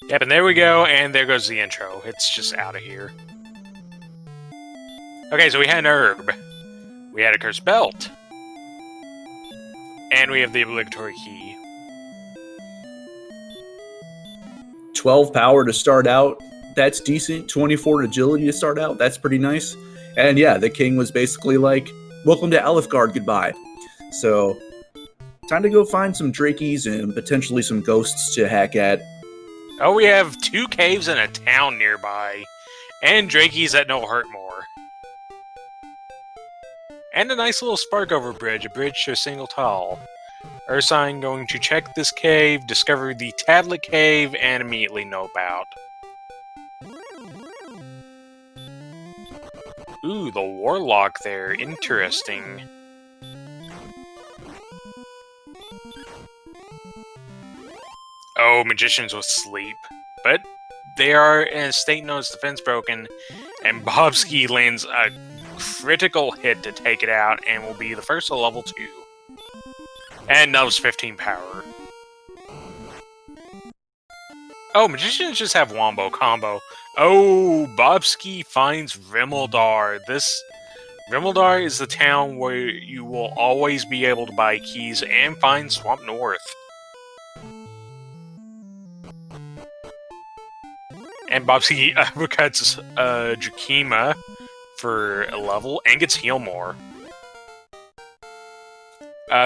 Yep, and there we go, and there goes the intro. It's just out of here. Okay, so we had an herb. We had a cursed belt. And we have the obligatory key. 12 power to start out. That's decent. 24 agility to start out. That's pretty nice. And yeah, the king was basically like, welcome to Alifgard, goodbye. So, time to go find some Drakies and potentially some ghosts to hack at. Oh, we have 2 caves and a town nearby. And Drakies that know hurt more. And a nice little spark over bridge, a bridge to a single tile. Ursine going to check this cave, discover the Tadlet cave, and immediately know about. Ooh, the warlock there. Interesting. Oh, magicians will sleep. But they are in a state known as defense broken, and Bobski lands a critical hit to take it out and will be the first to level 2. And knows 15 power. Oh, magicians just have wombo combo. Oh, Bobski finds Rimeldar. Rimeldar is the town where you will always be able to buy keys and find Swamp North. And Bobski uppercuts Drakima for a level and gets heal more.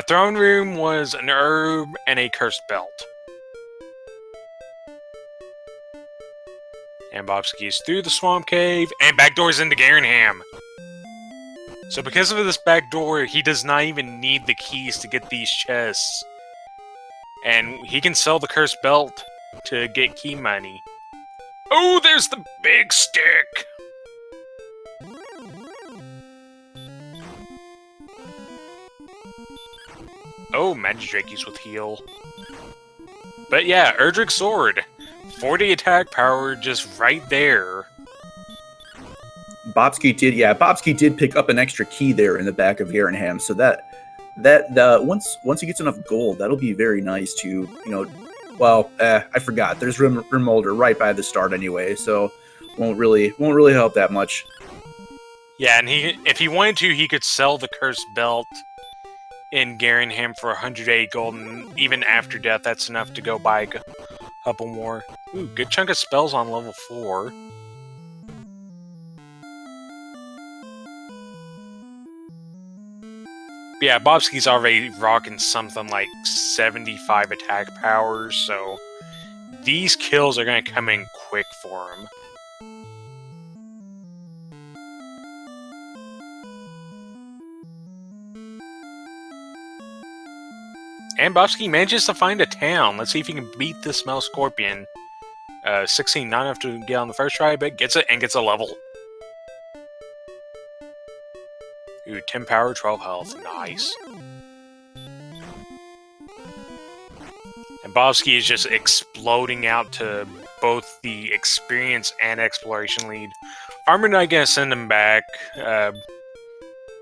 Throne room was an herb and a cursed belt. And Bobski is through the swamp cave and backdoors into Garenham. So because of this backdoor, he does not even need the keys to get these chests. And he can sell the cursed belt to get key money. Oh, there's the big stick! Oh, Magidrakies with heal. But yeah, Erdrick's Sword. 40 attack power just right there. Bobski did pick up an extra key there in the back of Garenham, so once he gets enough gold, that'll be very nice to, I forgot. There's Rimolder right by the start anyway, so won't really help that much. Yeah, and if he wanted to, he could sell the cursed belt in Garenham for 108 gold, and even after death, that's enough to go buy a couple more. Ooh, good chunk of spells on level 4. But yeah, Bobski's already rocking something like 75 attack powers, so these kills are going to come in quick for him. And Bobski manages to find a town. Let's see if he can beat this Smell Scorpion. 16, not enough to get on the first try, but gets it and gets a level. Ooh, 10 power, 12 health. Nice. And Bobski is just exploding out to both the experience and exploration lead. Armor Knight gonna send him back.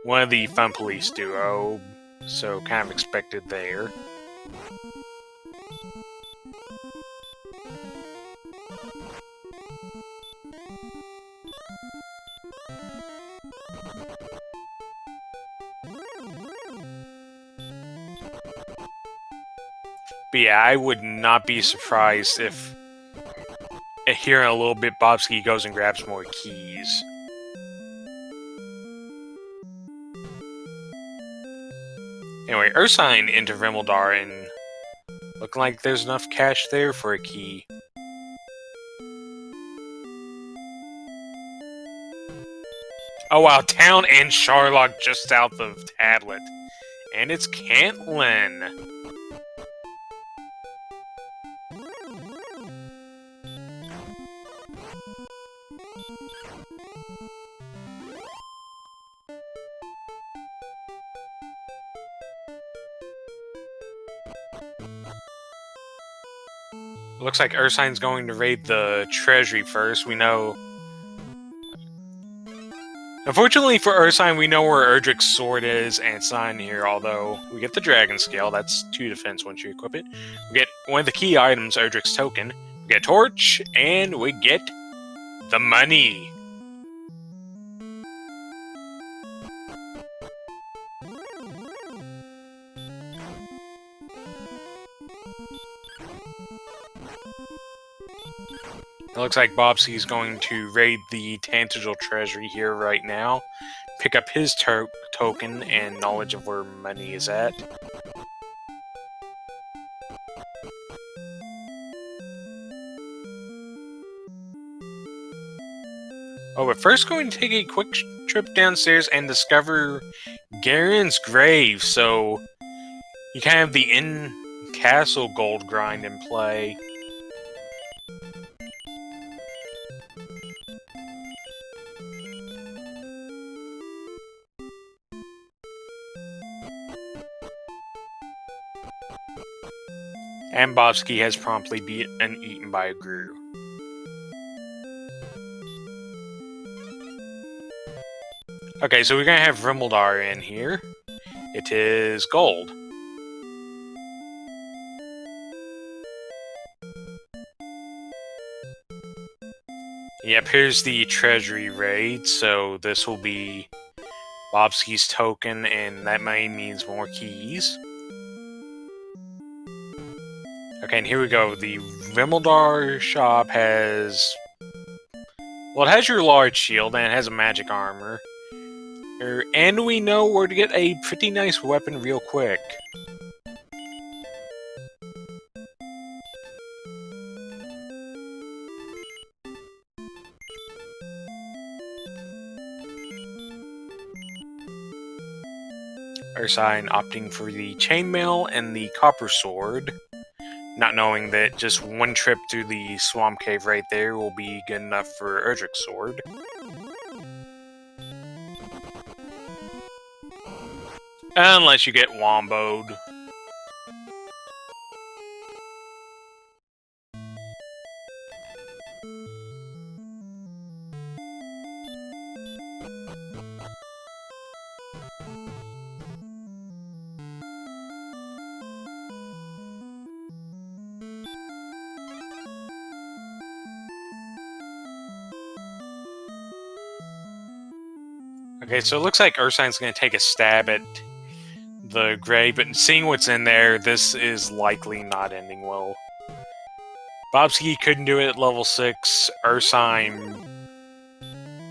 One of the Fun Police duo. So kind of expected there. But yeah, I would not be surprised if here in a little bit Bobski goes and grabs more keys. Anyway, Ursine into Rimeldar, and looking like there's enough cash there for a key. Oh wow, town and Sharlock just south of Tadlet. And it's Cantlin. Looks like Ursine's going to raid the treasury first. We know... Unfortunately for Ursine, we know where Erdrick's sword is, and it's not in here, although we get the Dragon Scale. That's 2 defense once you equip it. We get one of the key items, Erdrick's Token. We We get a torch, and we get the money. It looks like Bobski's going to raid the Tangible Treasury here right now, pick up his token and knowledge of where money is at. Oh, but first going to take a quick trip downstairs and discover Garen's grave, so you kind of have the in-castle gold grind in play. And Bobski has promptly been eaten by a Gru. Okay, so we're gonna have Rimeldar in here. It is gold. Yep, here's the treasury raid, so this will be Bobski's token, and that money means more keys. Okay, and here we go. The Rimeldar shop has... well, it has your large shield, and it has a magic armor. And we know where to get a pretty nice weapon real quick. Ursine opting for the chainmail and the copper sword, not knowing that just one trip through the swamp cave right there will be good enough for Erdrick's sword. Unless you get womboed. Okay, so it looks like Ursine's going to take a stab at the grave, but seeing what's in there, this is likely not ending well. Bobski couldn't do it at level 6. Ursine...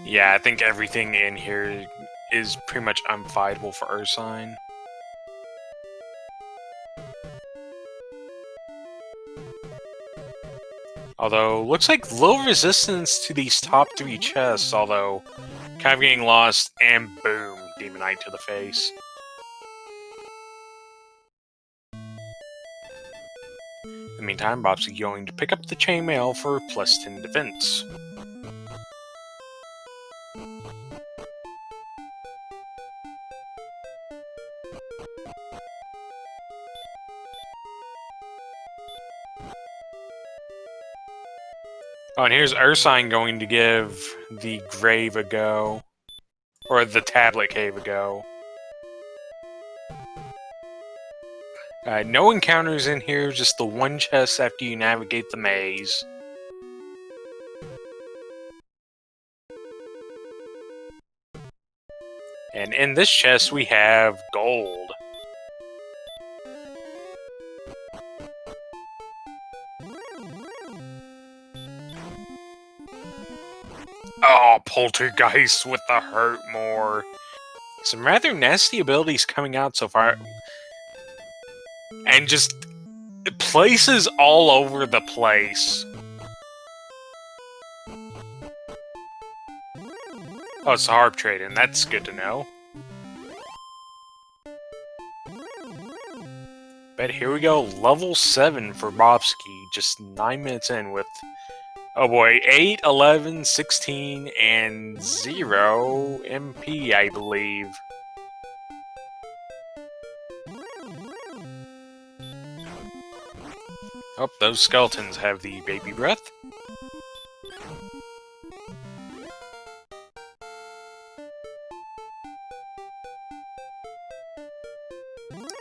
yeah, I think everything in here is pretty much unfightable for Ursine. Although, looks like low resistance to these top 3 chests, although kind of getting lost, and boom, Demonite to the face. In the meantime, Bobski going to pick up the chainmail for plus 10 defense. Oh, and here's Ursine going to give the grave a go. Or the tablet cave a go. No encounters in here, just the one chest after you navigate the maze. And in this chest we have gold. Oh, Poltergeist with the hurt more. Some rather nasty abilities coming out so far. And just places all over the place. Oh, it's a harp trade, and that's good to know. But here we go, level 7 for Bobski, just 9 minutes in with, oh boy, 8, 11, 16, and 0 MP, I believe. Oh, those skeletons have the baby breath.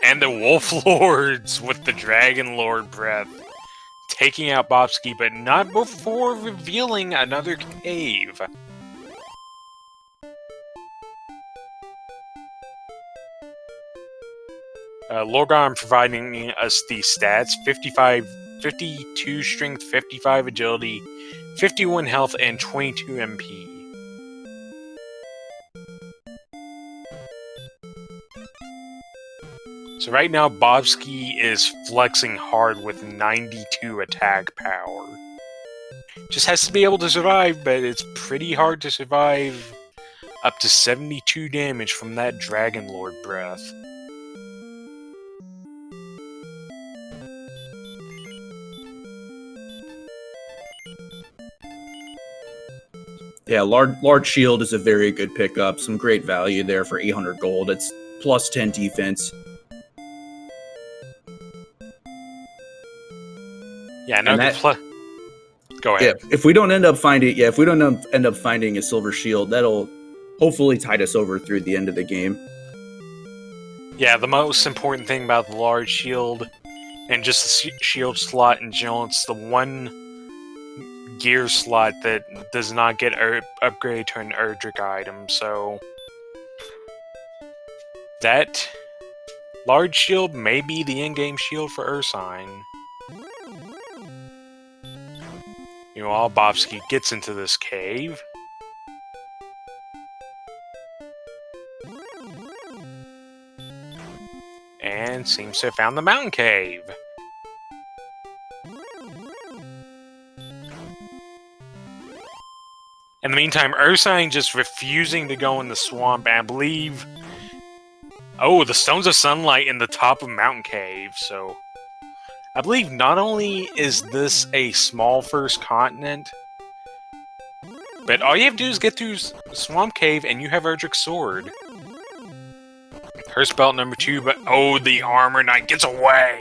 And the Wolf Lords with the Dragon Lord breath. taking out Bobski, but not before revealing another cave. Lorgon providing us the stats: 52 strength, 55 agility, 51 health, and 22 MP. So right now, Bobski is flexing hard with 92 attack power. Just has to be able to survive, but it's pretty hard to survive up to 72 damage from that Dragon Lord breath. Yeah, large shield is a very good pickup. Some great value there for 800 gold. It's plus 10 defense. Yeah, no. Go ahead. Yeah, if we don't end up finding, a silver shield, that'll hopefully tide us over through the end of the game. Yeah, the most important thing about the large shield and just the shield slot in general, it's the one gear slot that does not get upgraded to an Erdrick item, so that large shield may be the in-game shield for Ursine. Meanwhile, Bobski gets into this cave. And seems to have found the mountain cave. In the meantime, Ursine just refusing to go in the swamp, and I believe... Oh, the Stones of Sunlight in the top of Mountain Cave, so... I believe not only is this a small first continent, but all you have to do is get through Swamp Cave and you have Erdrick's sword. Her spell number 2, but oh, the Armor Knight gets away!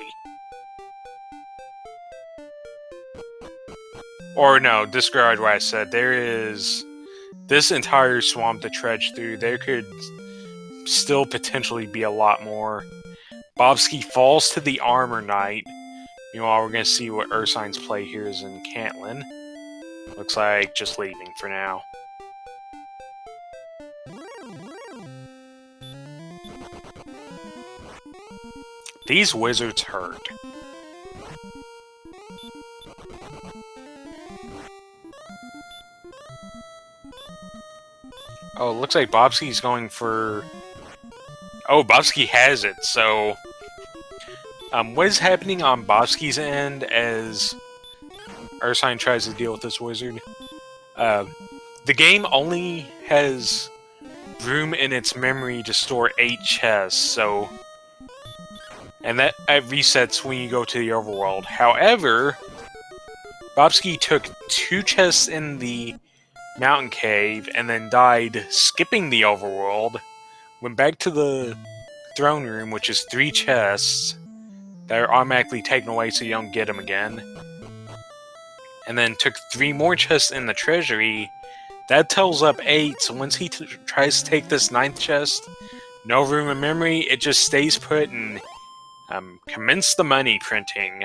Or no, disregard what I said. There is this entire swamp to trudge through. There could still potentially be a lot more. Bobski falls to the Armor Knight. Meanwhile, we're going to see what Ursine's play here is in Cantlin. Looks like just leaving for now. These wizards hurt. Oh, it looks like Bobski's going for... Oh, Bobski has it, so... what is happening on Bobski's end as Ursine tries to deal with this wizard? The game only has room in its memory to store 8 chests, so... And that resets when you go to the overworld. However, Bobski took 2 chests in the mountain cave and then died skipping the overworld, went back to the throne room, which is 3 chests that are automatically taken away so you don't get them again, and then took 3 more chests in the treasury. That totals up 8, so once he tries to take this 9th chest, no room in memory, it just stays put and commence the money printing.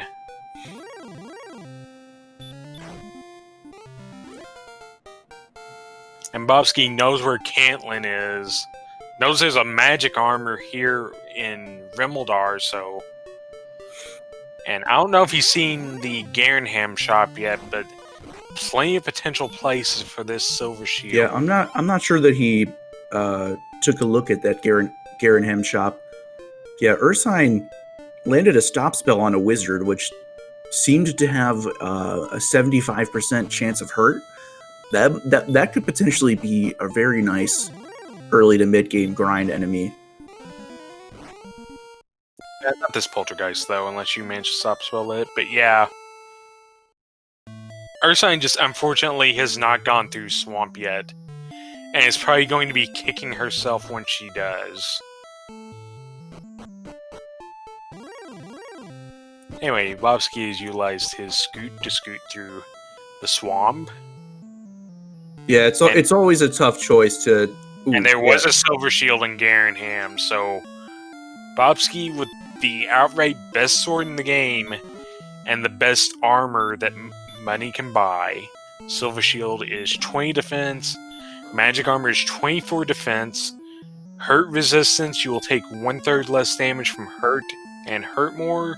And Bobski knows where Cantlin is, knows there's a magic armor here in Rimeldar, so... And I don't know if he's seen the Garenham shop yet, but plenty of potential places for this silver shield. Yeah, I'm not sure that he took a look at that Garenham shop. Yeah, Ursine landed a stop spell on a wizard, which seemed to have a 75% chance of hurt. That could potentially be a very nice early to mid game grind enemy. Not this poltergeist, though, unless you manage to stop spell it. But yeah. Ursine just, unfortunately, has not gone through Swamp yet. And is probably going to be kicking herself when she does. Anyway, Bobski has utilized his scoot to scoot through the swamp. Yeah, it's always a tough choice to... Ooh, and there was a silver shield in Garenham, so... Bobski with the outright best sword in the game, and the best armor that money can buy. Silver Shield is 20 defense. Magic Armor is 24 defense. Hurt resistance, you will take 1/3 less damage from hurt and hurt more.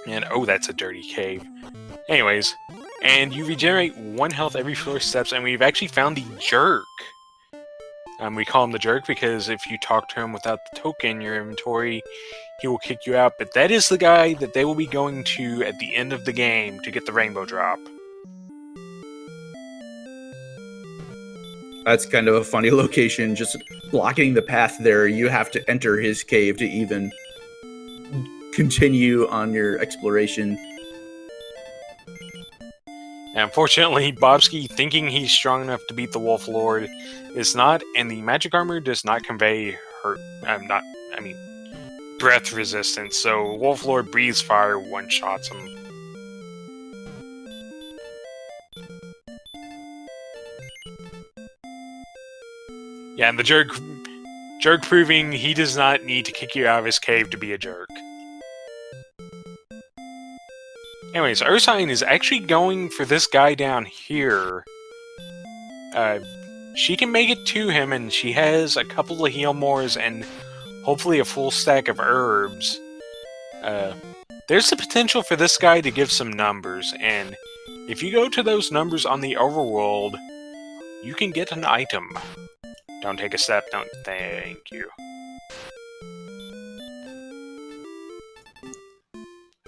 And oh, that's a dirty cave. Anyways, and you regenerate 1 health every 4 steps, and we've actually found the Jerk. We call him the Jerk because if you talk to him without the token in your inventory, he will kick you out. But that is the guy that they will be going to at the end of the game to get the rainbow drop. That's kind of a funny location, just blocking the path there. You have to enter his cave to even continue on your exploration. And unfortunately, Bobski, thinking he's strong enough to beat the Wolf Lord, is not, and the magic armor does not convey breath resistance, so Wolf Lord breathes fire, one-shots him. Yeah, and the jerk proving he does not need to kick you out of his cave to be a jerk. Anyways, Ursine is actually going for this guy down here. She can make it to him, and she has a couple of heal mores and hopefully a full stack of herbs. There's the potential for this guy to give some numbers, and if you go to those numbers on the overworld, you can get an item. Don't take a step, don't. Thank you.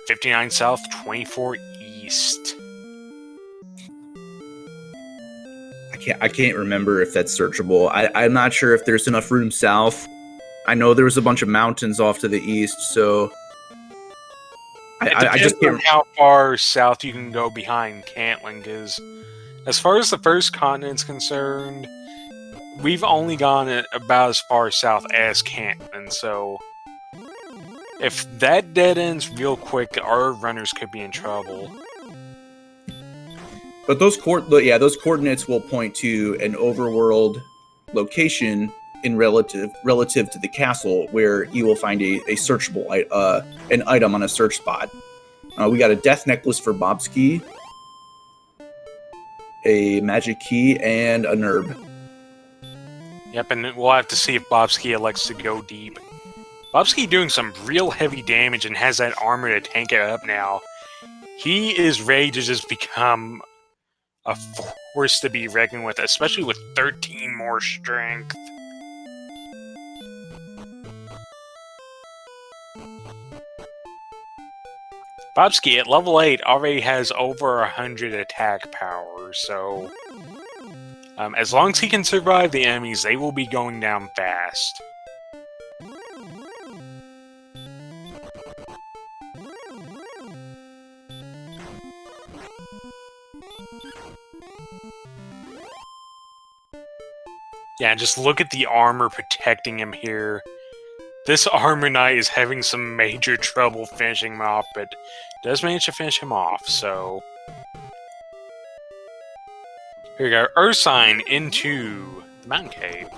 59 south, 24 east. I can't remember if that's searchable. I'm not sure if there's enough room south. I know there was a bunch of mountains off to the east, so I just can't. How far south you can go behind Cantling, because as far as the first continent's concerned, we've only gone about as far south as Cantling, so if that dead ends real quick, our runners could be in trouble. But those coordinates will point to an overworld location in relative to the castle, where you will find a searchable an item on a search spot. We got a death necklace for Bobski, a magic key, and a nerb. Yep, and we'll have to see if Bobski elects to go deep. Bobski doing some real heavy damage and has that armor to tank it up now. He is ready to just become a force to be reckoned with, especially with 13 more strength. Bobski at level 8 already has over 100 attack power, so as long as he can survive the enemies, they will be going down fast. Yeah, just look at the armor protecting him here. This Armor Knight is having some major trouble finishing him off, but does manage to finish him off, so here we go. Ursine into the Mountain Cave.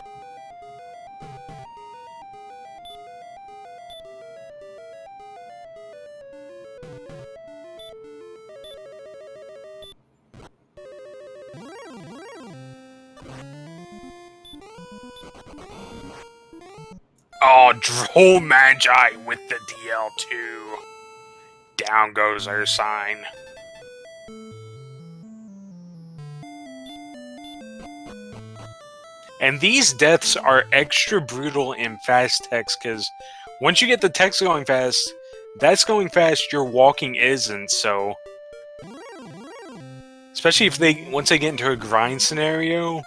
Oh, Droll Magi with the DL2. Down goes Ursine. And these deaths are extra brutal in fast text, because once you get the text going fast, that's going fast, your walking isn't, so especially if once they get into a grind scenario,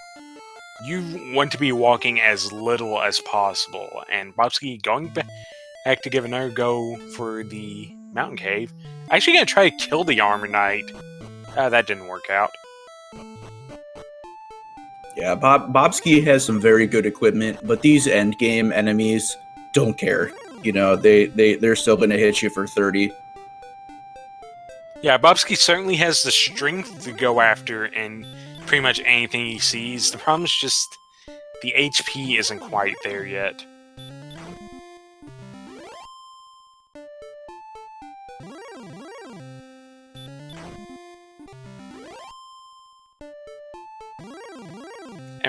you want to be walking as little as possible. And Bobski going back to give another go for the Mountain Cave. Actually gonna try to kill the Armor Knight. That didn't work out. Yeah, Bobski has some very good equipment, but these end game enemies don't care. You know, they're still gonna hit you for 30. Yeah, Bobski certainly has the strength to go after and pretty much anything he sees. The problem is just the HP isn't quite there yet.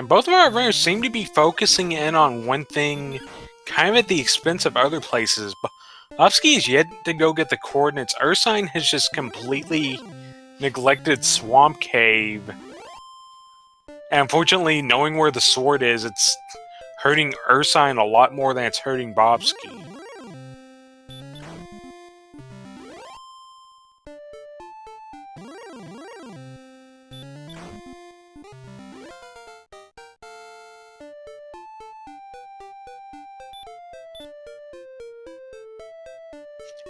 And both of our runners seem to be focusing in on one thing, kind of at the expense of other places. Bobski is yet to go get the coordinates. Ursine has just completely neglected Swamp Cave. And unfortunately, knowing where the sword is, it's hurting Ursine a lot more than it's hurting Bobski.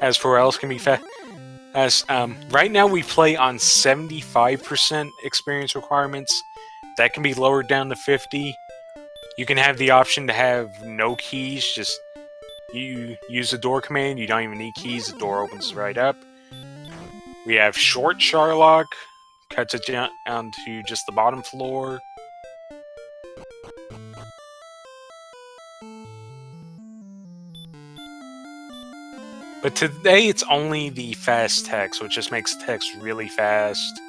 As for else can be right now we play on 75% experience requirements. That can be lowered down to 50. You can have the option to have no keys, just you use the door command, you don't even need keys, the door opens right up. We have short Sharlock, cuts it down to just the bottom floor. But today it's only the fast text, which just makes the text really fast.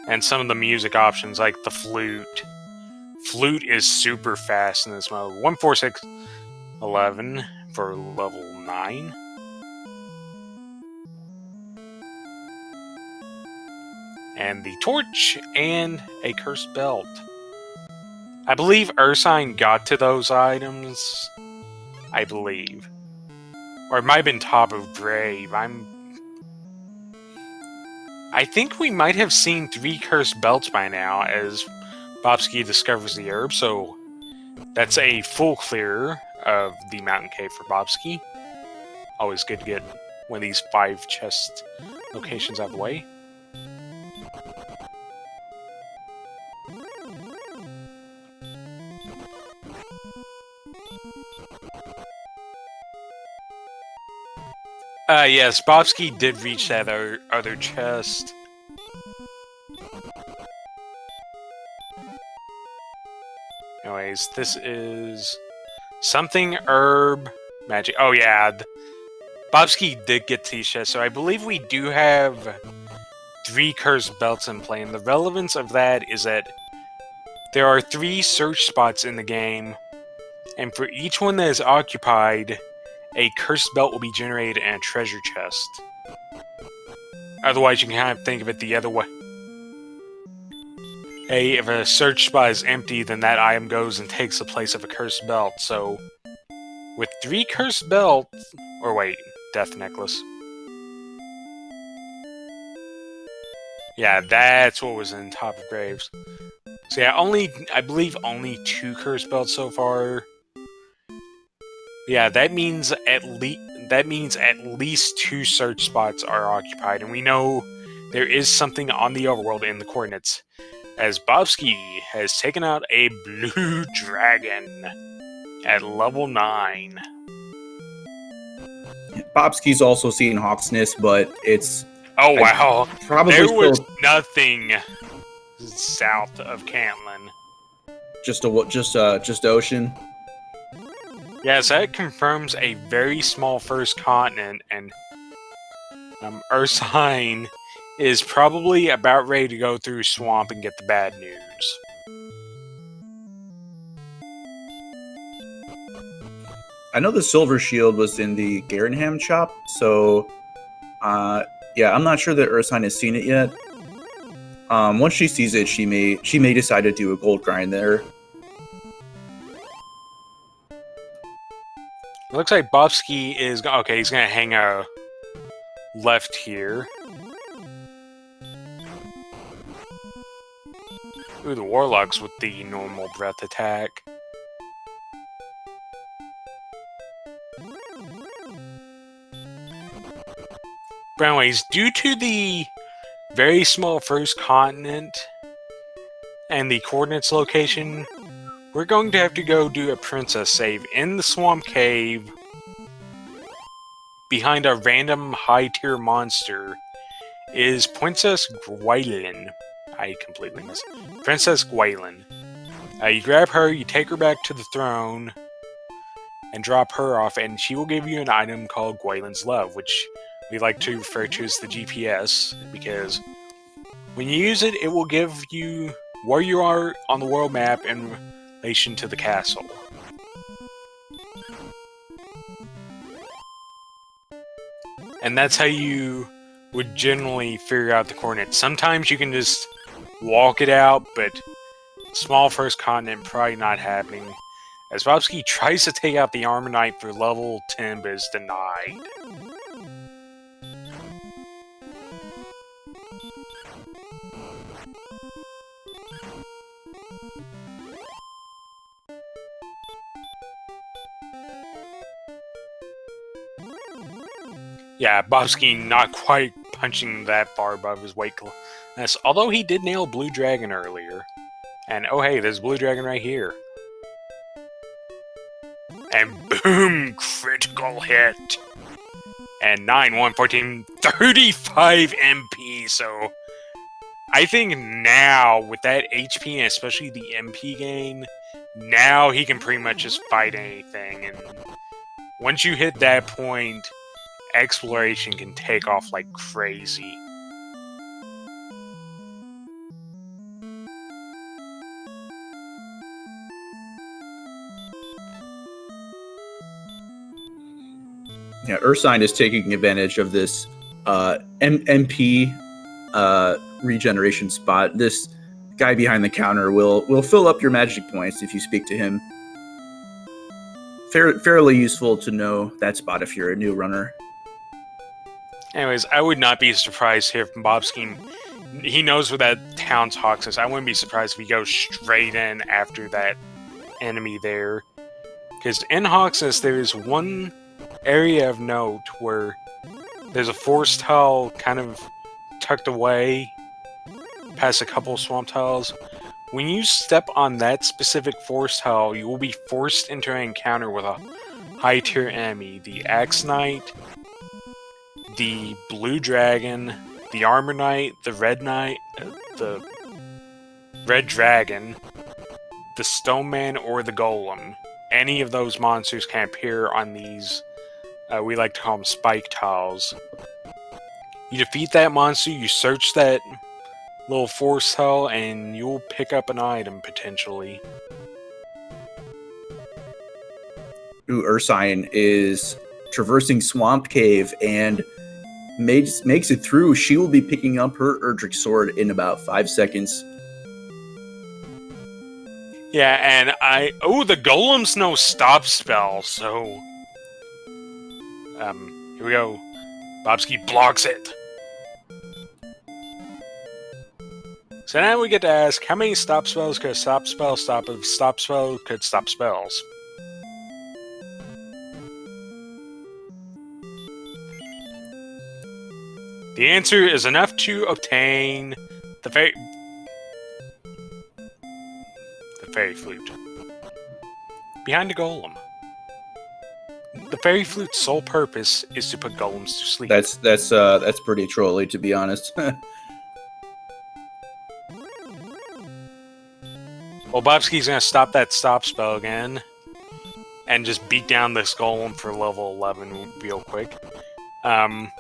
And some of the music options, like the flute. Flute is super fast in this mode. 14611 for level 9. And the torch and a cursed belt. I believe Ursine got to those items. I believe. Or it might have been Top of Grave. I think we might have seen 3 cursed belts by now as Bobski discovers the herb, so that's a full clear of the mountain cave for Bobski. Always good to get one of these 5 chest locations out of the way. Yes, Bobski did reach that other chest. Anyways, this is something herb magic. Oh yeah, Bobski did get these chests, so I believe we do have 3 cursed belts in play, and the relevance of that is that there are 3 search spots in the game, and for each one that is occupied, a cursed belt will be generated in a treasure chest. Otherwise, you can kind of think of it the other way. If a search spot is empty, then that item goes and takes the place of a cursed belt. So, with 3 cursed belts... Or wait, death necklace. Yeah, that's what was in Top of Graves. So yeah, I believe only 2 cursed belts so far. Yeah, that means at least 2 search spots are occupied, and we know there is something on the overworld in the coordinates, as Bobski has taken out a blue dragon at level 9. Bobski's also seen Hawksness, but it's... Oh wow, probably there was still nothing south of Cantlin. just ocean. Yes, that confirms a very small first continent, and Ursine is probably about ready to go through Swamp and get the bad news. I know the Silver Shield was in the Garenham shop, so yeah, I'm not sure that Ursine has seen it yet. Once she sees it, she may decide to do a gold grind there. It looks like Bobski is... Okay, he's gonna hang a left here. Ooh, the Warlock's with the normal breath attack. But anyways, due to the very small first continent and the coordinates location, we're going to have to go do a princess save in the Swamp Cave behind a random high-tier monster is Princess Gwaelin. I completely missed it. Princess Gwaelin. You grab her, you take her back to the throne, and drop her off, and she will give you an item called Gwaelin's Love, which we like to refer to as the GPS, because when you use it, it will give you where you are on the world map in relation to the castle. And that's how you would generally figure out the coordinates. Sometimes you can just walk it out, but small first continent probably not happening. As Bobski tries to take out the Armor Knight for level 10, but is denied. Yeah, Bobski not quite punching that far above his weight class, although he did nail Blue Dragon earlier. And oh hey, there's Blue Dragon right here. And boom! Critical hit! And 9, 1, 14, 35 MP, so... I think now, with that HP and especially the MP gain, now he can pretty much just fight anything, and once you hit that point, exploration can take off like crazy. Yeah, Ursine is taking advantage of this MP regeneration spot. This guy behind the counter will fill up your magic points if you speak to him. Fairly useful to know that spot if you're a new runner. Anyways, I would not be surprised here from Bobski. He knows where that town's Hawks is. I wouldn't be surprised if he goes straight in after that enemy there. Because in Hawksness, there is one area of note where there's a forest tile kind of tucked away past a couple of swamp tiles. When you step on that specific forest tile, you will be forced into an encounter with a high tier enemy. The Axe Knight, the Blue Dragon, the Armor Knight, the Red Dragon, the Stone Man, or the Golem. Any of those monsters can appear on these, we like to call them spike tiles. You defeat that monster, you search that little force tile, and you'll pick up an item, potentially. Ooh, Ursine is traversing Swamp Cave and makes it through. She will be picking up her Erdrick Sword in about 5 seconds. Yeah, and the Golem's no stop spell, so... here we go. Bobski blocks it. So now we get to ask, how many stop spells could a stop spell stop if stop spell could stop spells? The answer is enough to obtain the fairy flute. Behind the golem. The fairy flute's sole purpose is to put golems to sleep. That's pretty trolly, to be honest. Well, Bobski's gonna stop that stop spell again and just beat down this golem for level 11 real quick. But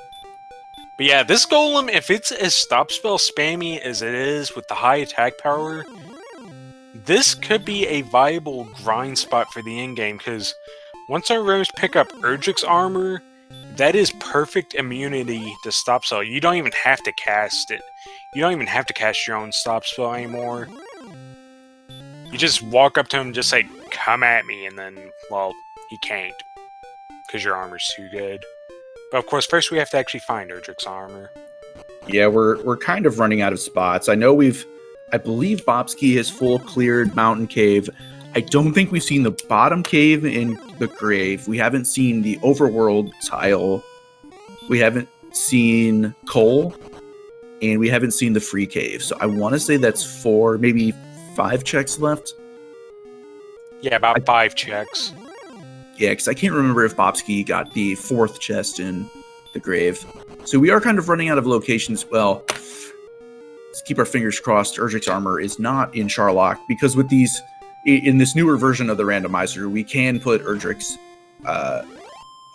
yeah, this golem, if it's as stop spell spammy as it is with the high attack power, this could be a viable grind spot for the endgame, because once our runners pick up Erdrick's armor, that is perfect immunity to stop spell. You don't even have to cast it. You don't even have to cast your own stop spell anymore. You just walk up to him and just say, "Come at me," and then, well, he can't, because your armor's too good. But of course, first we have to actually find Erdrick's armor. Yeah, we're kind of running out of spots. I believe Bobski has full cleared Mountain Cave. I don't think we've seen the bottom cave in the grave. We haven't seen the overworld tile. We haven't seen coal, and we haven't seen the free cave. So I want to say that's 4, maybe 5 checks left. Yeah, about 5 checks. Yeah, because I can't remember if Bobski got the 4th chest in the grave. So we are kind of running out of locations. Well, let's keep our fingers crossed Erdrick's armor is not in Charlock, because with these, in this newer version of the randomizer, we can put Erdrick's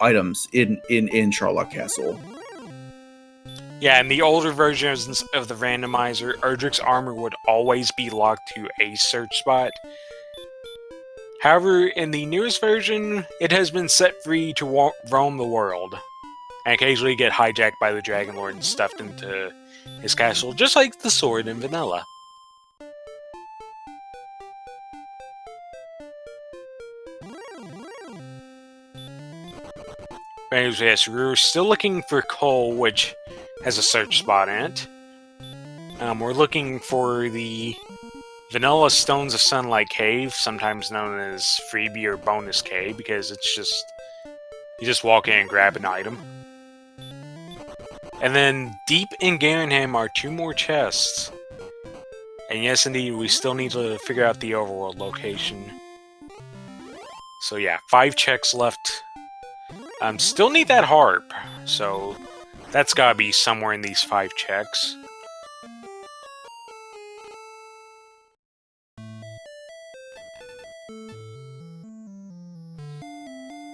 items in Charlock Castle. Yeah, in the older versions of the randomizer, Erdrick's armor would always be locked to a search spot. However, in the newest version, it has been set free to roam the world, and occasionally get hijacked by the Dragon Lord and stuffed into his castle, just like the sword in vanilla. Anyways, yes, we're still looking for coal, which has a search spot in it. We're looking for the Vanilla Stones of Sunlight Cave, sometimes known as Freebie or Bonus Cave, because it's just... you just walk in and grab an item. And then, deep in Garenham are 2 more chests. And yes, indeed, we still need to figure out the overworld location. So yeah, 5 checks left. Still need that harp, so that's gotta be somewhere in these 5 checks.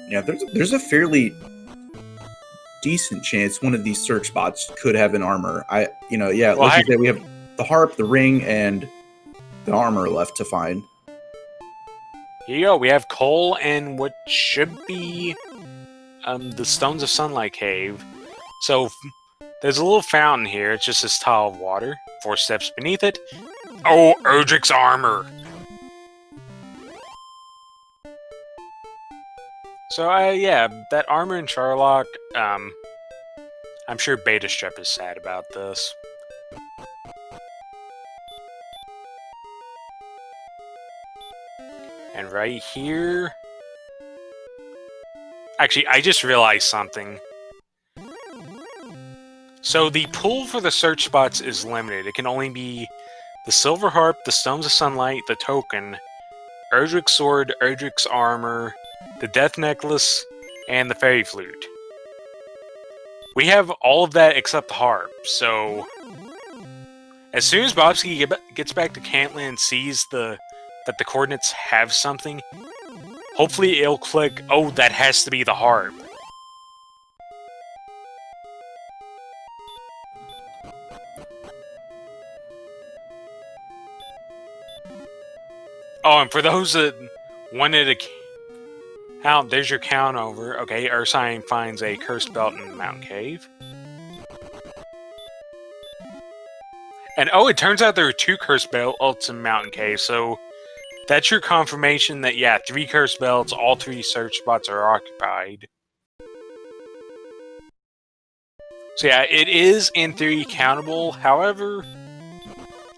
Yeah, there's a fairly decent chance one of these search spots could have an armor. Let's just say we have the harp, the ring, and the armor left to find. Here you go, we have coal and what should be the Stones of Sunlight Cave. So, there's a little fountain here, it's just this tile of water. 4 steps beneath it. Oh, Erdrick's armor! So, yeah, that armor in Charlock, I'm sure Beta Strep is sad about this. And right here... Actually, I just realized something. So the pool for the search spots is limited. It can only be the Silver Harp, the Stones of Sunlight, the Token, Erdrick's Sword, Erdrick's Armor, the Death Necklace, and the Fairy Flute. We have all of that except the Harp, so... as soon as Bobski gets back to Cantland and sees that the coordinates have something, hopefully it'll click, oh, that has to be the Harp. Oh, and for those that wanted to count, there's your count over. Okay, Ursine finds a cursed belt in the mountain cave. And oh, it turns out there are 2 cursed belts in mountain cave, so that's your confirmation that, yeah, 3 cursed belts, all 3 search spots are occupied. So yeah, it is, in theory, countable. However,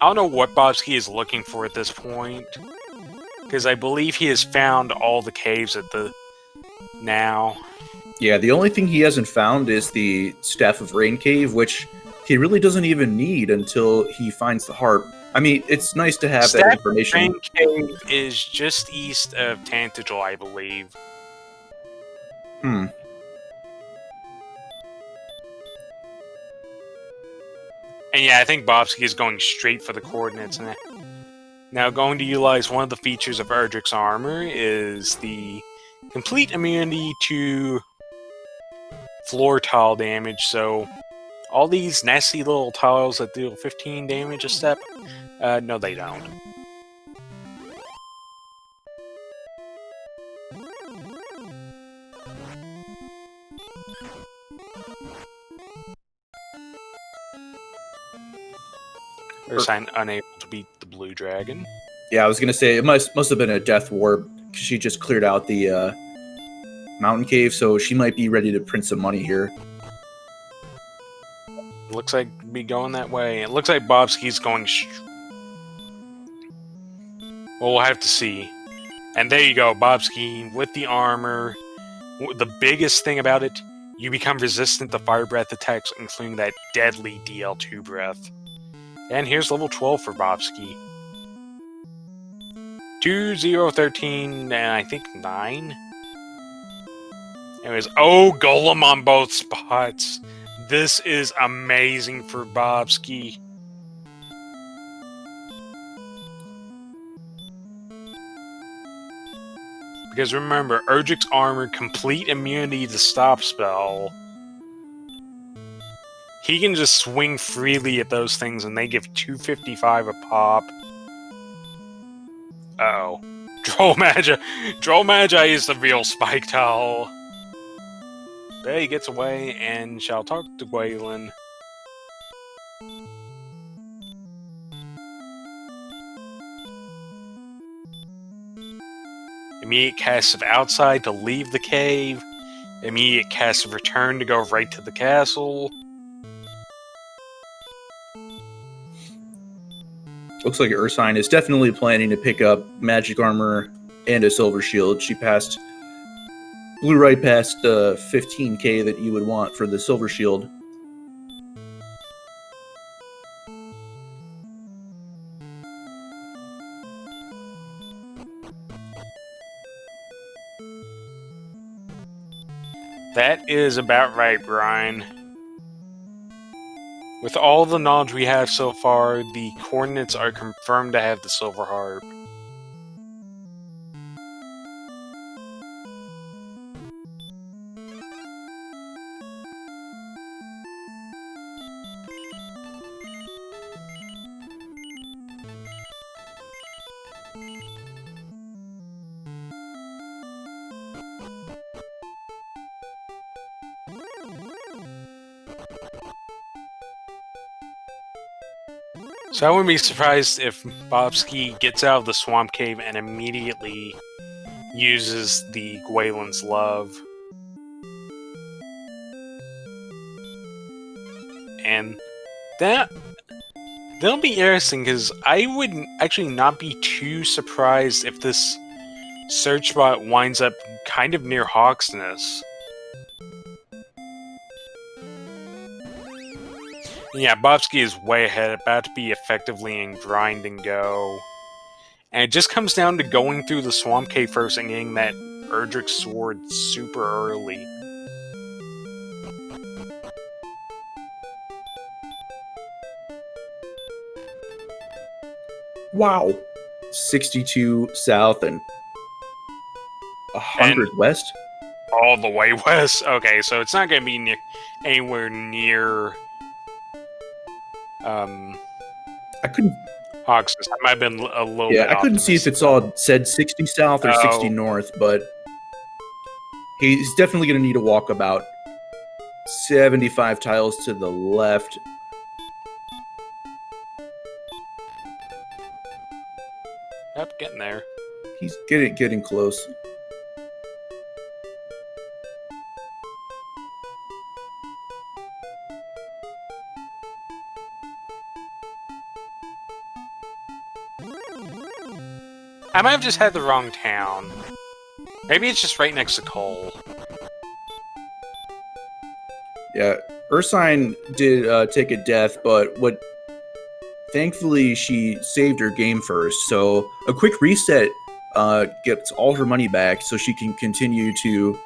I don't know what Bobski is looking for at this point, because I believe he has found all the caves at the... now. Yeah, the only thing he hasn't found is the Staff of Rain cave, which he really doesn't even need until he finds the harp. I mean, it's nice to have that information. Rain Cave is just east of Tantigel, I believe. Hmm. And yeah, I think Bobski is going straight for the coordinates. Now, going to utilize one of the features of Erdrick's armor is the complete immunity to floor tile damage. So, all these nasty little tiles that deal 15 damage a step, no they don't. Ursine unable to beat the blue dragon. Yeah, I was gonna say it must have been a death warp because she just cleared out the mountain cave, so she might be ready to print some money here. Looks like be going that way. It looks like Bobski's going. Well, we'll have to see. And there you go, Bobski with the armor. The biggest thing about it, you become resistant to fire breath attacks, including that deadly DL2 breath. And here's level 12 for Bobski. 2, 0, 13, and I think 9. Anyways, oh, Golem on both spots. This is amazing for Bobski. Because remember, Erdrick's armor, complete immunity to stop spell. He can just swing freely at those things, and they give 255 a pop. Uh-oh. Droll Magi! Droll Magi is the real Spike Towel. But he gets away and shall talk to Gwaylin. Immediate cast of Outside to leave the cave. Immediate cast of Return to go right to the castle. Looks like Ursine is definitely planning to pick up magic armor and a silver shield. She blew right past 15k that you would want for the silver shield. That is about right, Brian. With all the knowledge we have so far, the coordinates are confirmed to have the Silver Harp. So I wouldn't be surprised if Bobski gets out of the swamp cave and immediately uses the Gwaylin's Love. And that'll be interesting, because I would actually not be too surprised if this search spot winds up kind of near Hawksness. Yeah, Bobski is way ahead, about to be effectively in grind and go. And it just comes down to going through the swamp cave first and getting that Erdrick sword super early. Wow. 62 south and 100 west? All the way west. Okay, so it's not going to be anywhere near... I couldn't... Hawksness. I might have been a little bit. Yeah, I couldn't see if it's all said 60 south or 60 north, but he's definitely going to need to walk about 75 tiles to the left. Yep, getting there. He's getting close. I might have just had the wrong town. Maybe it's just right next to Cole. Yeah, Ursine did take a death, but thankfully she saved her game first. So a quick reset gets all her money back, so she can continue to,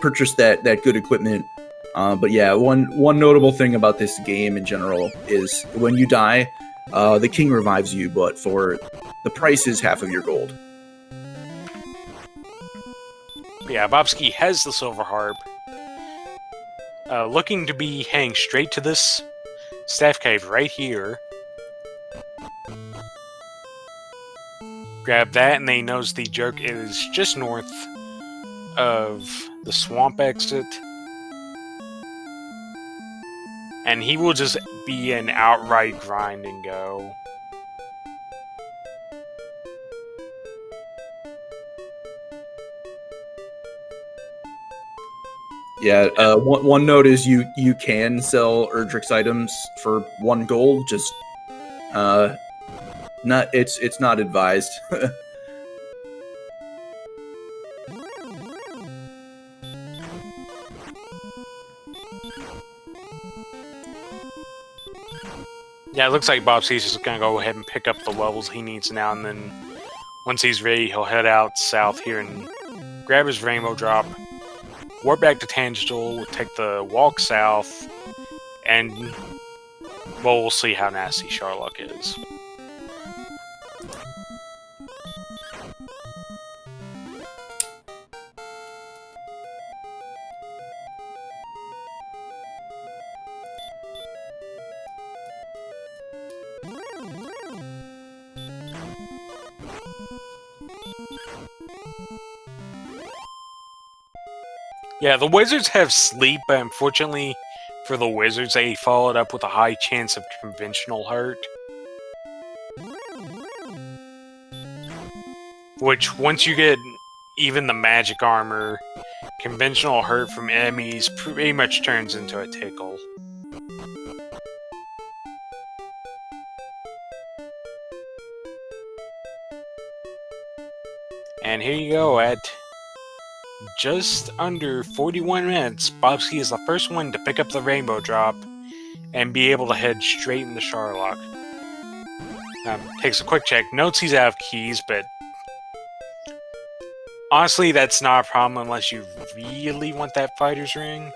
purchase that good equipment. But yeah, one notable thing about this game in general is when you die, the king revives you, but for the price is half of your gold. Yeah, Bobski has the Silver Harp. Looking to be heading straight to this staff cave right here. Grab that, and then he knows the joke is just north of the swamp exit. And he will just be an outright grind and go. Yeah, one note is you can sell Erdrick's items for 1 gold, just it's not advised. Yeah, it looks like Bobski's just gonna go ahead and pick up the levels he needs now, and then once he's ready, he'll head out south here and grab his rainbow drop, warp back to Tangential, take the walk south, and we'll see how nasty Sharlock is. Yeah, the wizards have sleep, but unfortunately for the wizards, they followed up with a high chance of conventional hurt. Which, once you get even the magic armor, conventional hurt from enemies pretty much turns into a tickle. And here you go, at just under 41 minutes, Bobski is the first one to pick up the rainbow drop and be able to head straight into Sharlock. Takes a quick check, notes he's out of keys, but honestly, that's not a problem unless you really want that fighter's ring.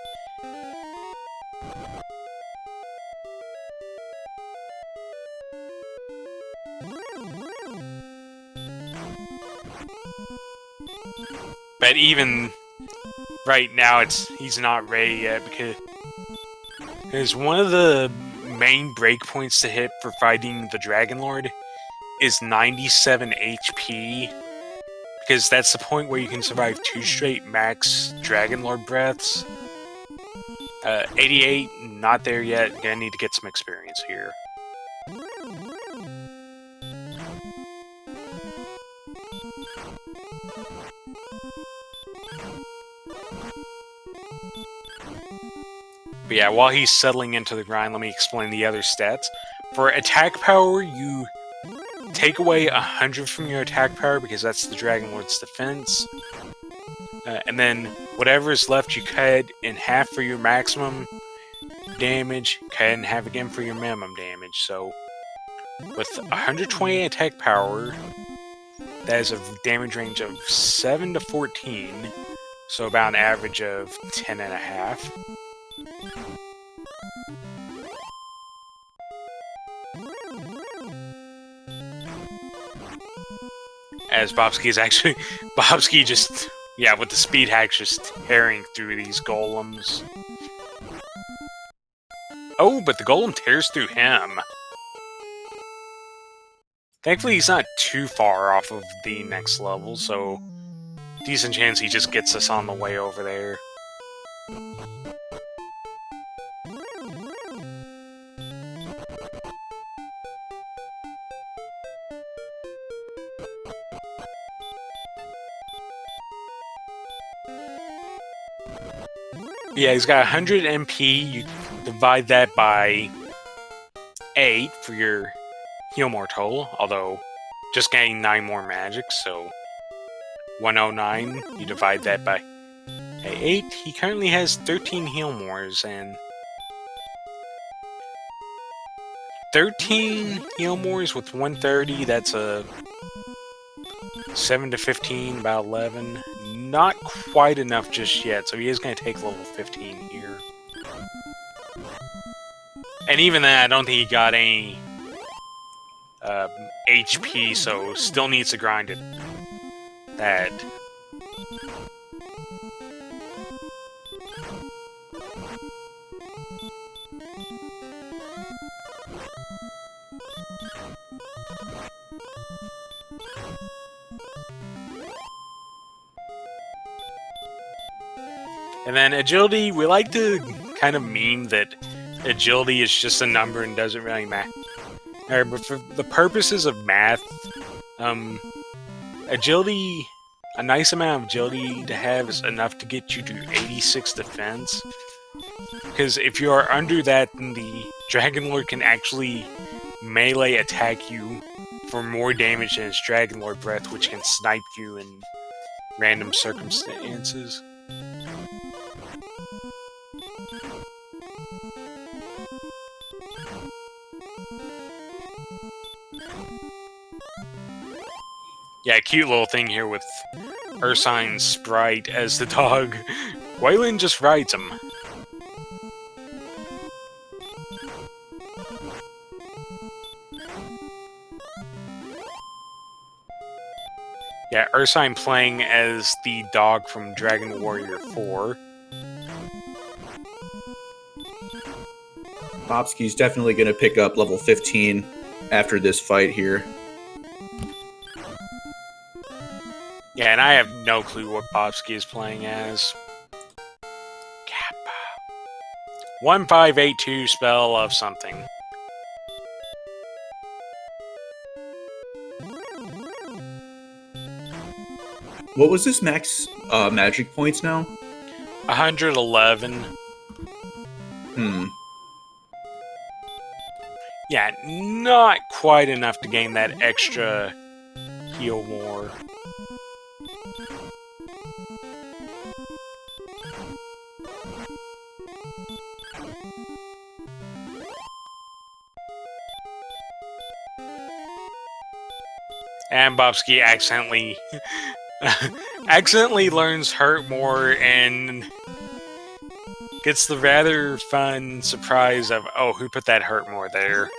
But even right now, he's not ready yet because one of the main breakpoints to hit for fighting the Dragon Lord is 97 HP, because that's the point where you can survive 2 straight max Dragon Lord breaths. 88, not there yet. Gonna need to get some experience here. But yeah, while he's settling into the grind, let me explain the other stats. For attack power, you take away 100 from your attack power because that's the Dragon Lord's defense. And then whatever is left, you cut in half for your maximum damage, cut in half again for your minimum damage. So with 120 attack power, that is a damage range of 7 to 14, so about an average of 10.5. As Bobski just, yeah, with the speed hacks just tearing through these golems. Oh, but the golem tears through him. Thankfully, he's not too far off of the next level, so decent chance he just gets us on the way over there. Yeah, he's got 100 MP. You divide that by 8 for your heal more total, although just getting 9 more magic, so 109. You divide that by 8. He currently has 13 heal mores, and 13 heal mores with 130, that's a 7 to 15, about 11. Not quite enough just yet, so he is going to take level 15 here. And even then, I don't think he got any HP, so still needs to grind it. That. And then agility, we like to kind of meme that agility is just a number and doesn't really matter. But for the purposes of math, agility, a nice amount of agility to have is enough to get you to 86 defense. Because if you are under that, then the Dragon Lord can actually melee attack you for more damage than his Dragon Lord breath, which can snipe you in random circumstances. Yeah, cute little thing here with Ursine's sprite as the dog. Waylon just rides him. Yeah, Ursine playing as the dog from Dragon Warrior 4. Bobski's definitely going to pick up level 15 after this fight here. Yeah, and I have no clue what Bobski is playing as. 1582 spell of something. What was this max magic points now? 111. Yeah, not quite enough to gain that extra heal more. And Bobski accidentally learns Hurt More and gets the rather fun surprise of, oh, who put that Hurt More there?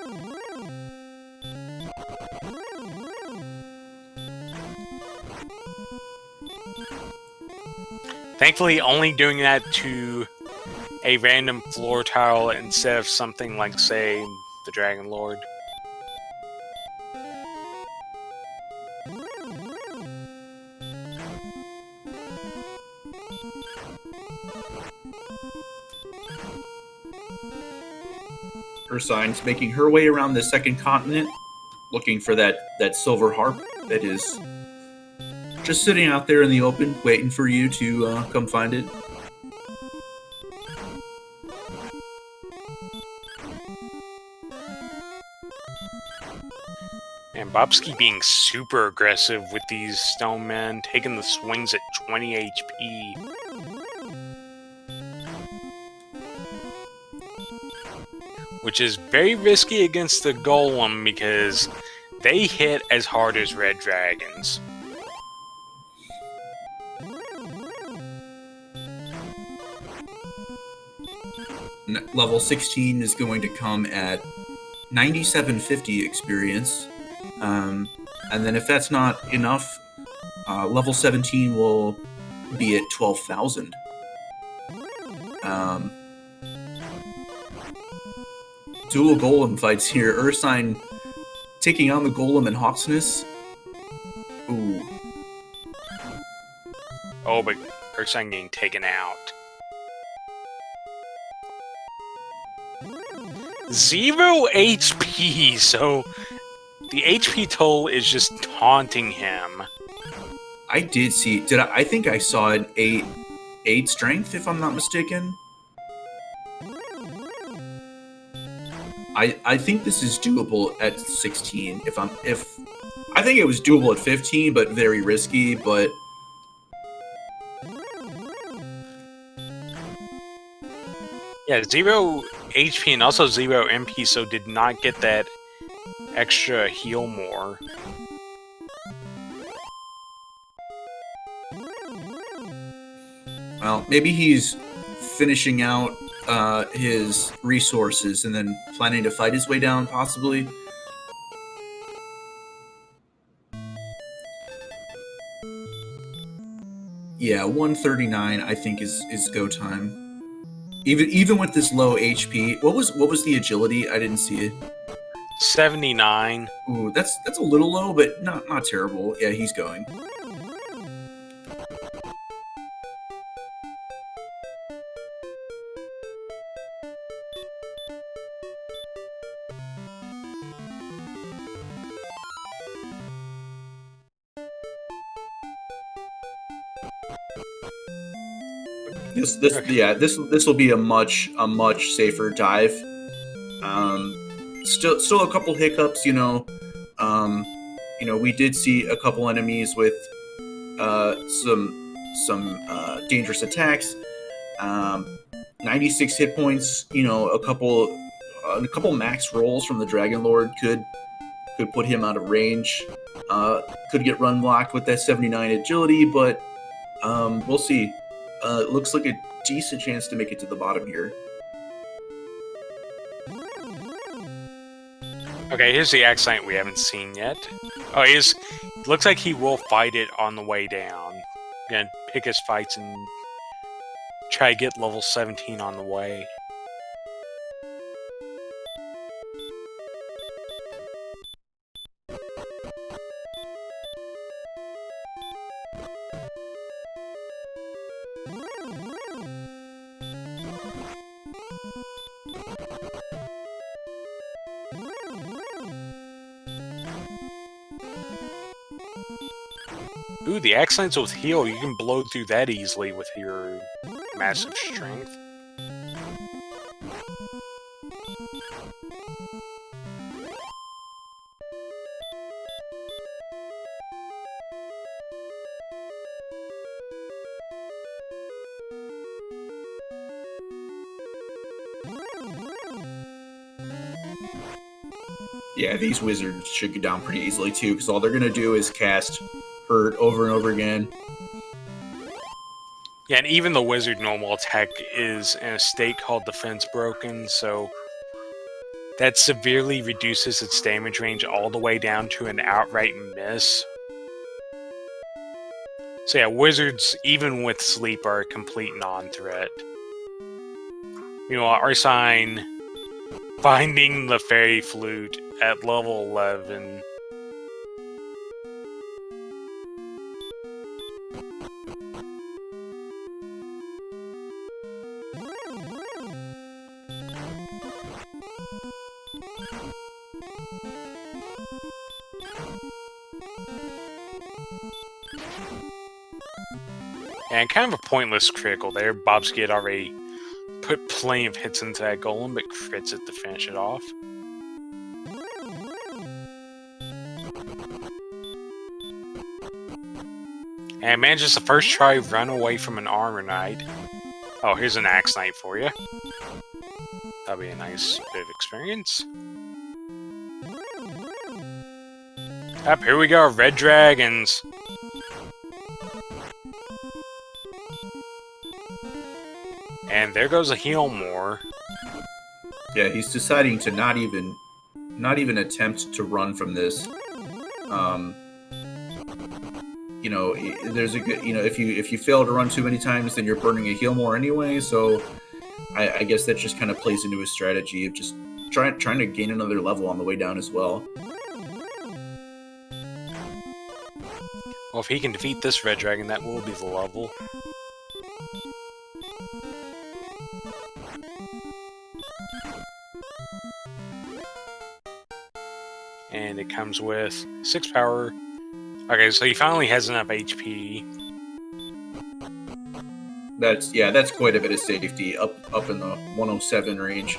Thankfully, only doing that to a random floor tile instead of something like, say, the Dragon Lord. Ursine's making her way around the second continent, looking for that silver harp that is just sitting out there in the open, waiting for you to come find it. And Bobski being super aggressive with these stone men, taking the swings at 20 HP. Which is very risky against the Golem because they hit as hard as red dragons. Level 16 is going to come at 9750 experience. And then if that's not enough, level 17 will be at 12,000. Dual Golem fights here. Ursine taking on the Golem and Hawksness. Ooh. Oh, but Ursine getting taken out. 0 HP, so the HP toll is just taunting him. I did see. I think I saw an 8 strength, if I'm not mistaken. I think this is doable at 16. I think it was doable at 15, but very risky. But yeah, 0 HP and also 0 MP, so did not get that extra heal more. Well, maybe he's finishing out his resources and then planning to fight his way down, possibly. Yeah, 139 I think is go time. Even with this low HP, what was the agility? I didn't see it. 79. Ooh, that's a little low, but not terrible. Yeah, he's going. This will be a much safer dive. Still a couple hiccups, we did see a couple enemies with some dangerous attacks. 96 hit points. A couple max rolls from the Dragon Lord could put him out of range. Could get run blocked with that 79 agility, but we'll see. It looks like a decent chance to make it to the bottom here. Okay, here's the accent we haven't seen yet. Oh, looks like he will fight it on the way down. Gonna pick his fights and try to get level 17 on the way. Ooh, the X-Lanes with heal. You can blow through that easily with your massive strength. Yeah, these wizards should go down pretty easily too, because all they're gonna do is cast Hurt over and over again. Yeah, and even the wizard normal attack is in a state called Defense Broken, so that severely reduces its damage range all the way down to an outright miss. So yeah, wizards, even with sleep, are a complete non-threat. Meanwhile, Arsine finding the fairy flute at level 11. And kind of a pointless critical there. Bobski had already put plenty of hits into that golem, but crits it to finish it off. And manages the first try run away from an armor knight. Oh, here's an axe knight for you. That'll be a nice bit of experience. Up, here we go, red dragons. And there goes a heal more. Yeah, he's deciding to not even attempt to run from this. You know, there's a good, you know, if you fail to run too many times, then you're burning a heal more anyway. So I guess that just kind of plays into his strategy of just trying to gain another level on the way down as well. Well, if he can defeat this red dragon, that will be the level. And it comes with 6 power. Okay, so he finally has enough HP. That's quite a bit of safety up in the 107 range.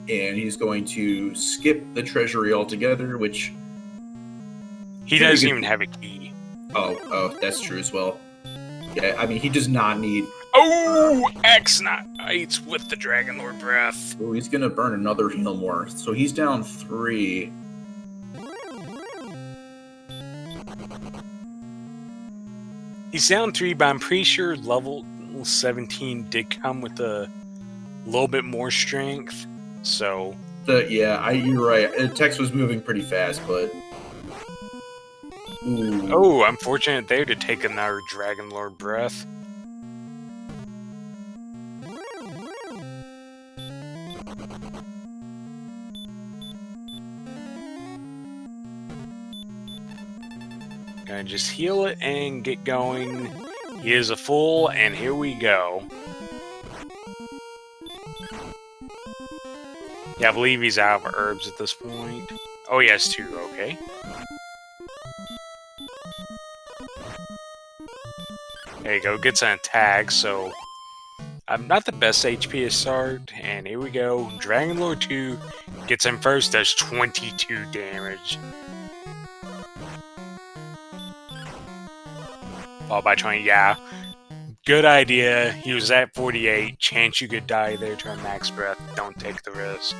And he's going to skip the treasury altogether, which he doesn't even have a key. Oh, that's true as well. Yeah, I mean, he does not need... Oh! X-Knights with the Dragon Lord Breath. Oh, he's going to burn another heal more. So he's down 3. He's down 3, but I'm pretty sure level 17 did come with a little bit more strength. So... yeah, you're right. Tex was moving pretty fast, but... Ooh. Oh, unfortunate there to take another Dragon Lord Breath. Gonna just heal it and get going. He is a full, and here we go. Yeah, I believe he's out of herbs at this point. Oh, he has 2, okay. There you go, gets an attack, so I'm not the best HP to start, and here we go. Dragon Lord 2 gets him first, does 22 damage. Followed by 20, yeah. Good idea, he was at 48, chance you could die there to a max breath, don't take the risk.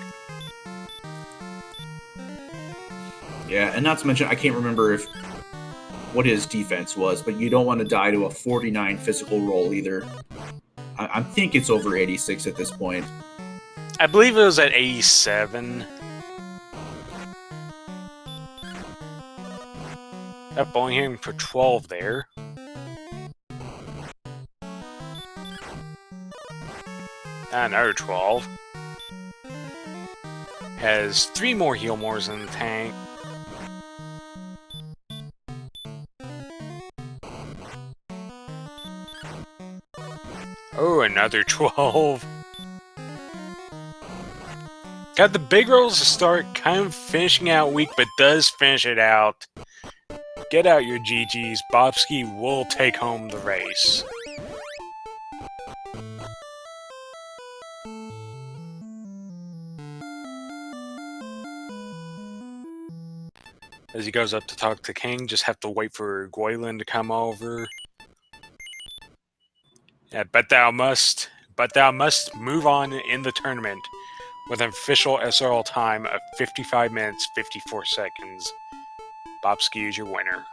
Yeah, and not to mention, I can't remember what his defense was, but you don't want to die to a 49 physical roll either. I think it's over 86 at this point. I believe it was at 87. Up only hitting for 12 there. Another 12. Has 3 more heal mores in the tank. another 12. Got the big rolls to start, kind of finishing out weak, but does finish it out. Get out your GGs. Bobski will take home the race. As he goes up to talk to King, just have to wait for Goylin to come over. Yeah, but thou must move on in the tournament with an official SRL time of 55 minutes, 54 seconds. Bobski is your winner.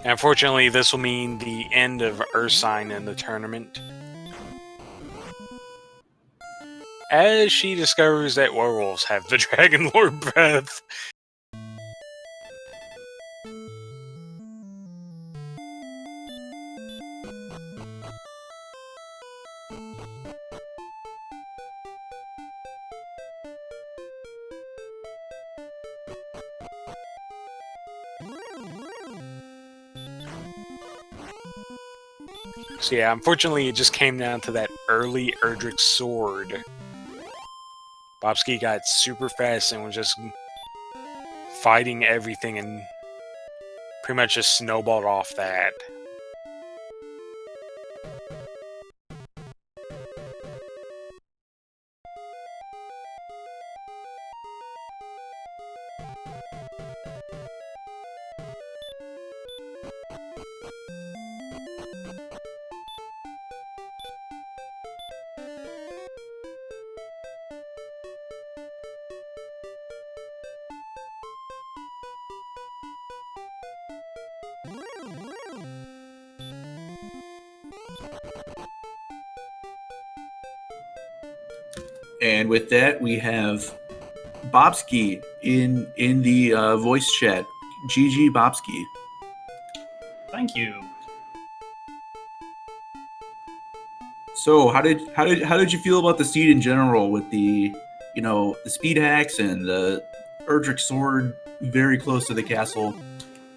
Unfortunately, this will mean the end of Ursine in the tournament, as she discovers that werewolves have the Dragon Lord breath. So yeah, unfortunately it just came down to that early Erdrick sword. Bobski got super fast and was just fighting everything and pretty much just snowballed off that. And with that, we have Bobski in the voice chat. GG Bobski. Thank you. So how did you feel about the seed in general with the the speed hacks and the Erdrick sword very close to the castle?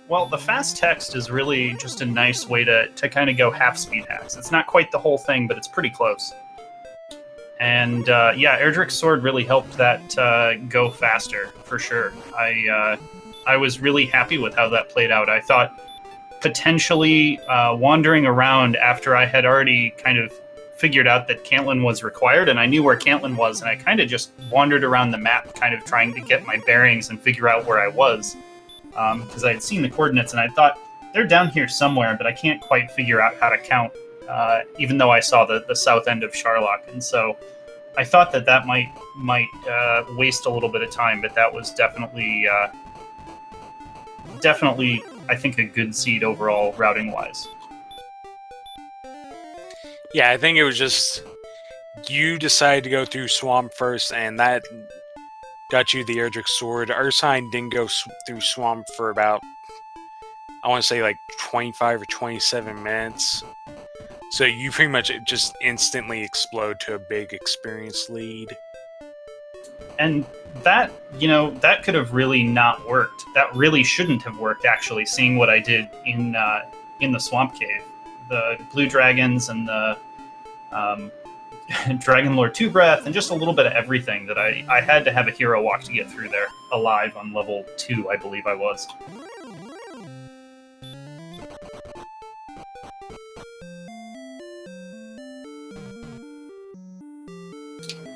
Well, the fast text is really just a nice way to kind of go half speed hacks. It's not quite the whole thing, but it's pretty close. And yeah, Erdrick's sword really helped that go faster, for sure. I was really happy with how that played out. I thought potentially wandering around after I had already kind of figured out that Cantlin was required, and I knew where Cantlin was, and I kind of just wandered around the map kind of trying to get my bearings and figure out where I was. Because I had seen the coordinates, and I thought, they're down here somewhere, but I can't quite figure out how to count, even though I saw the south end of Charlock. And so I thought that might waste a little bit of time, but that was definitely, I think, a good seed overall, routing-wise. Yeah, I think it was just you decided to go through Swamp first, and that got you the Erdrick sword. Ursine didn't go through Swamp for about, I want to say, like 25 or 27 minutes. So you pretty much just instantly explode to a big experience lead. And that, that could have really not worked. That really shouldn't have worked, actually, seeing what I did in the Swamp Cave. The blue dragons and the Dragon Lord 2 Breath, and just a little bit of everything that I had to have a hero walk to get through there, alive on level 2, I believe I was.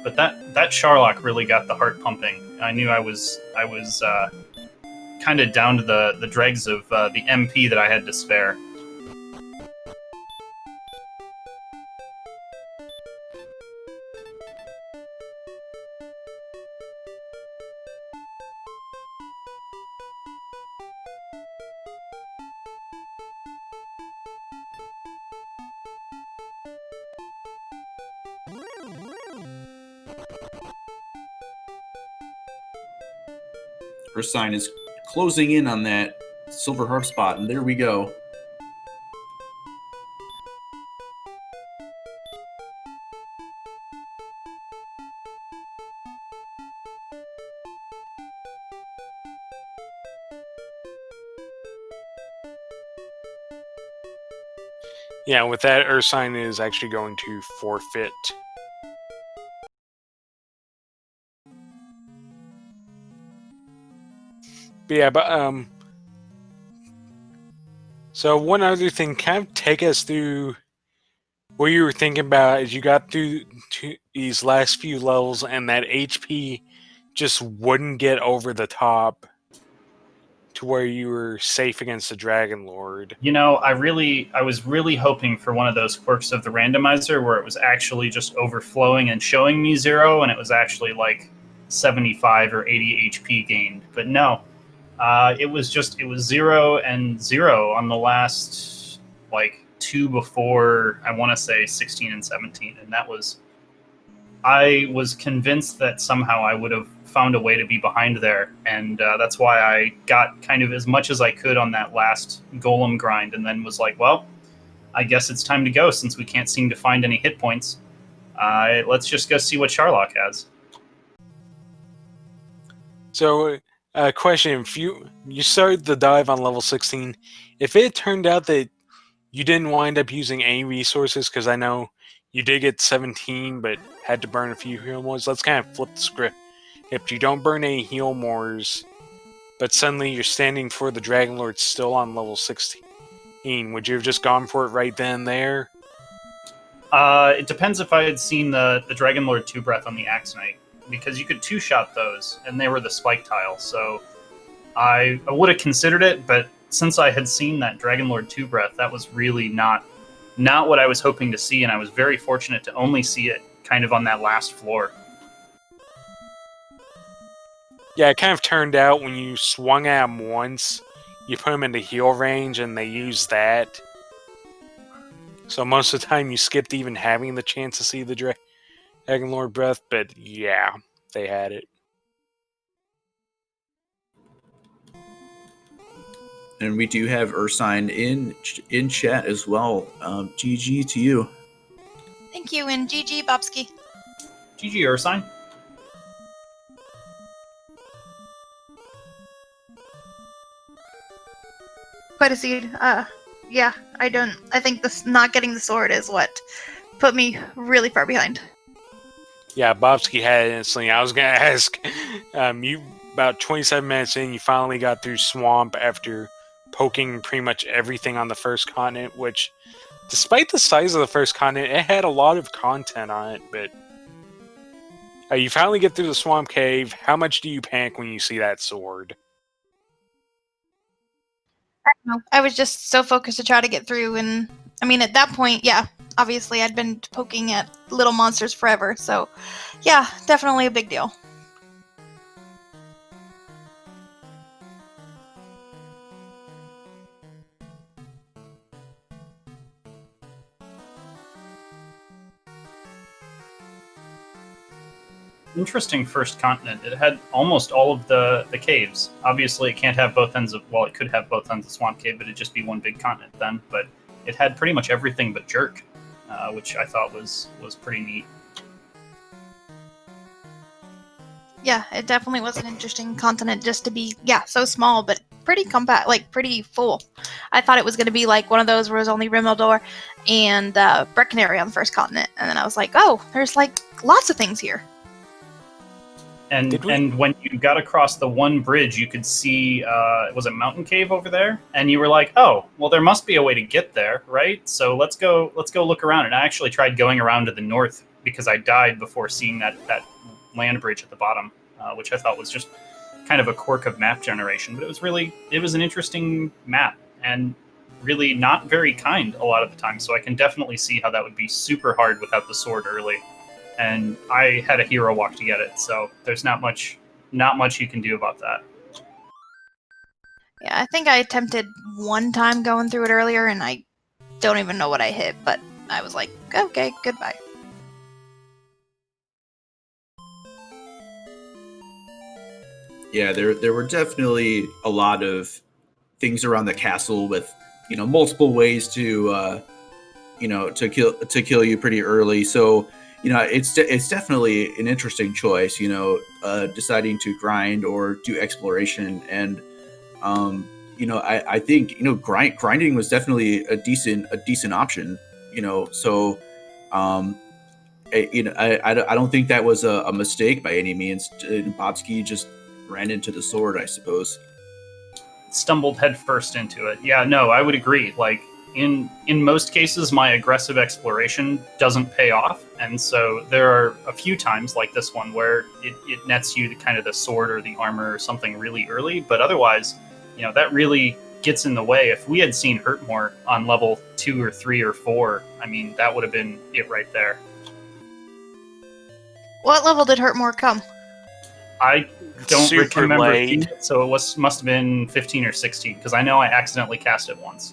But that Charlock really got the heart pumping. I knew I was kind of down to the dregs of the MP that I had to spare. Ursine is closing in on that Silver Heart spot, and there we go. Yeah, with that, Ursine is actually going to forfeit. But yeah, so one other thing, kind of take us through what you were thinking about as you got through to these last few levels and that HP just wouldn't get over the top to where you were safe against the Dragon Lord. You know, I was really hoping for one of those quirks of the randomizer where it was actually just overflowing and showing me 0, and it was actually like 75 or 80 HP gained. But no, it was 0 and 0 on the last like 2 before, I want to say 16 and 17, and I was convinced that somehow I would have found a way to be behind there, and that's why I got kind of as much as I could on that last golem grind, and then was like, well, I guess it's time to go since we can't seem to find any hit points. Let's just go see what Charlock has. So, question: if you started the dive on level 16, if it turned out that you didn't wind up using any resources, because I know you did get 17, but had to burn a few heal mores. Let's kind of flip the script. If you don't burn any heal mores, but suddenly you're standing for the Dragon Lord still on level 16, would you have just gone for it right then and there? It depends if I had seen the Dragon Lord 2 Breath on the Axe Knight, because you could 2-shot those, and they were the spike tile, so I would have considered it, but since I had seen that Dragon Lord 2 Breath, that was really not what I was hoping to see, and I was very fortunate to only see it kind of on that last floor. Yeah, it kind of turned out when you swung at them once, you put them into heal range, and they used that. So most of the time you skipped even having the chance to see the Dragon Lord Breath, but yeah, they had it. And we do have Ursine in chat as well. GG to you. Thank you, and GG, Bobski. GG, Ursine. Quite a seed. Yeah, I think this not getting the sword is what put me really far behind. Yeah, Bobski had it instantly. I was going to ask, you about 27 minutes in, you finally got through Swamp after poking pretty much everything on the first continent, which, despite the size of the first continent, it had a lot of content on it, but you finally get through the Swamp Cave. How much do you panic when you see that sword? I don't know. I was just so focused to try to get through, and I mean, at that point, yeah, obviously I'd been poking at little monsters forever, so yeah, definitely a big deal. Interesting first continent. It had almost all of the caves. Obviously, it can't have both ends of... Well, it could have both ends of Swamp Cave, but it'd just be one big continent then. But it had pretty much everything but Jerk, which I thought was pretty neat. Yeah, it definitely was an interesting continent just to be, yeah, so small, but pretty compact, like pretty full. I thought it was going to be like one of those where it was only Rimeldor and Breckenary on the first continent. And then I was like, oh, there's like lots of things here. And when you got across the one bridge, you could see, was it Mountain Cave over there? And you were like, oh, well, there must be a way to get there, right? So let's go look around. And I actually tried going around to the north because I died before seeing that land bridge at the bottom, which I thought was just kind of a quirk of map generation. But it was an interesting map and really not very kind a lot of the time. So I can definitely see how that would be super hard without the sword early. And I had a hero walk to get it, so there's not much you can do about that. Yeah, I think I attempted one time going through it earlier, and I don't even know what I hit, but I was like, okay, goodbye. Yeah, there were definitely a lot of things around the castle with multiple ways to to kill you pretty early. So it's definitely an interesting choice. Deciding to grind or do exploration, and I think grinding was definitely a decent option. So I don't think that was a mistake by any means. Bobski just ran into the sword, I suppose. Stumbled headfirst into it. Yeah, no, I would agree. Like in most cases, my aggressive exploration doesn't pay off, and so there are a few times like this one where it nets you the sword or the armor or something really early. But otherwise, that really gets in the way. If we had seen Hurtmore on level 2 or 3 or 4, I mean, that would have been it right there. What level did Hurtmore come? I don't Super remember late. seeing it, so it must have been 15 or 16, because I know I accidentally cast it once.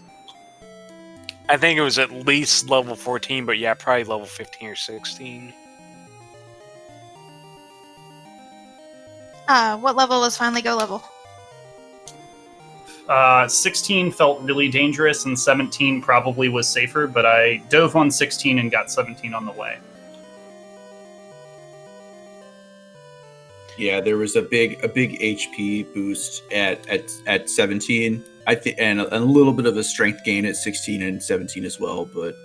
I think it was at least level 14, but yeah, probably level 15 or 16. What level was finally go level? 16 felt really dangerous, and 17 probably was safer, but I dove on 16 and got 17 on the way. Yeah, there was a big HP boost at 17. I think, and a little bit of a strength gain at 16 and 17 as well. But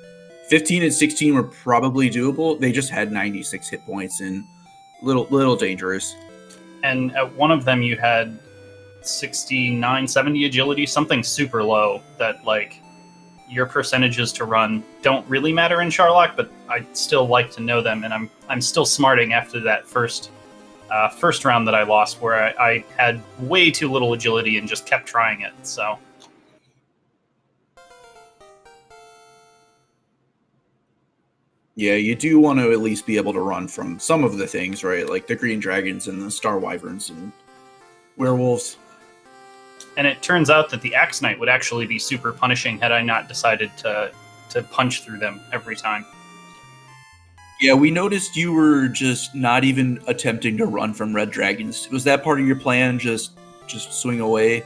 15 and 16 were probably doable. They just had 96 hit points and little dangerous. And at one of them, you had 69, 70 agility, something super low that your percentages to run don't really matter in Charlock, but I still like to know them, and I'm still smarting after that first round that I lost, where I had way too little agility and just kept trying it. So yeah, you do want to at least be able to run from some of the things, right? Like the green dragons and the star wyverns and werewolves. And it turns out that the Axe Knight would actually be super punishing had I not decided to punch through them every time. Yeah, we noticed you were just not even attempting to run from red dragons. Was that part of your plan? Just swing away?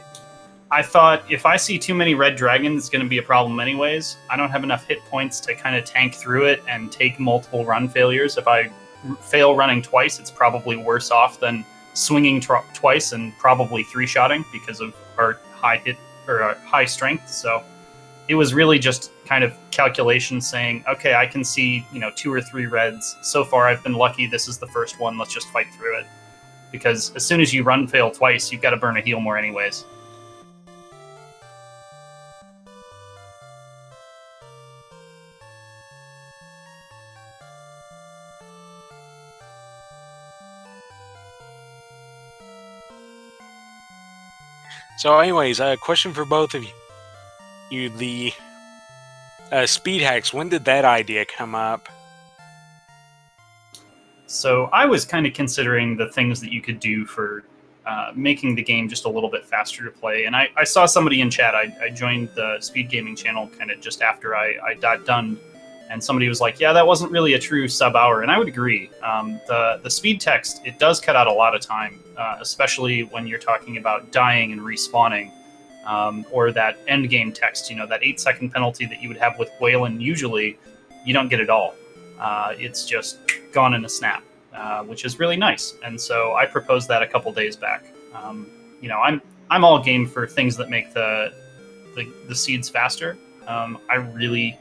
I thought if I see too many red dragons, it's going to be a problem anyways. I don't have enough hit points to kind of tank through it and take multiple run failures. If I fail running twice, it's probably worse off than swinging twice and probably 3-shotting because of our high hit or high strength. So it was really just kind of calculation saying, okay, I can see 2 or 3 reds. So far, I've been lucky. This is the first one. Let's just fight through it. Because as soon as you run fail twice, you've got to burn a heal more anyways. So anyways, a question for both of you. The speed hacks, when did that idea come up? So I was kind of considering the things that you could do for making the game just a little bit faster to play. And I saw somebody in chat. I joined the SpeedGaming channel kind of just after I got done. And somebody was like, yeah, that wasn't really a true sub-hour. And I would agree. The speed text, it does cut out a lot of time, especially when you're talking about dying and respawning. Or that end game text, that 8-second penalty that you would have with Gwaelin, usually you don't get it all. It's just gone in a snap, which is really nice. And so I proposed that a couple days back. I'm all game for things that make the seeds faster. I really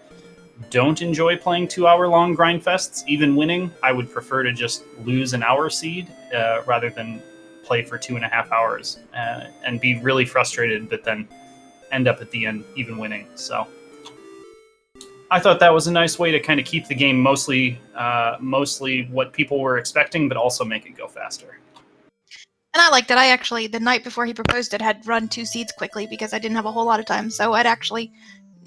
don't enjoy playing 2-hour-long grind fests. Even winning, I would prefer to just lose an hour seed rather than play for 2.5 hours and be really frustrated, but then end up at the end even winning. So I thought that was a nice way to kind of keep the game mostly what people were expecting, but also make it go faster. And I liked it. I actually, the night before he proposed it, had run 2 seeds quickly because I didn't have a whole lot of time. So I'd actually,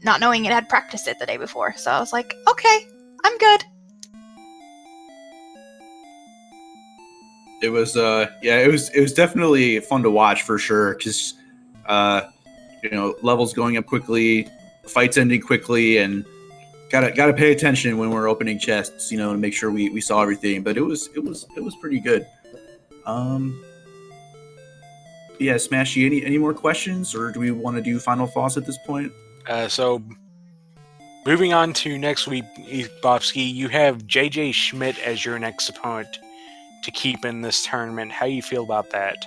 not knowing it, had practiced it the day before. So I was like, okay, I'm good. It was it was definitely fun to watch for sure, because levels going up quickly, fights ending quickly, and gotta pay attention when we're opening chests, to make sure we saw everything. But it was pretty good. Yeah, Smashy, any more questions, or do we want to do final thoughts at this point? So, moving on to next week, Bobski, you have JJ Schmidt as your next opponent to keep in this tournament. How you feel about that?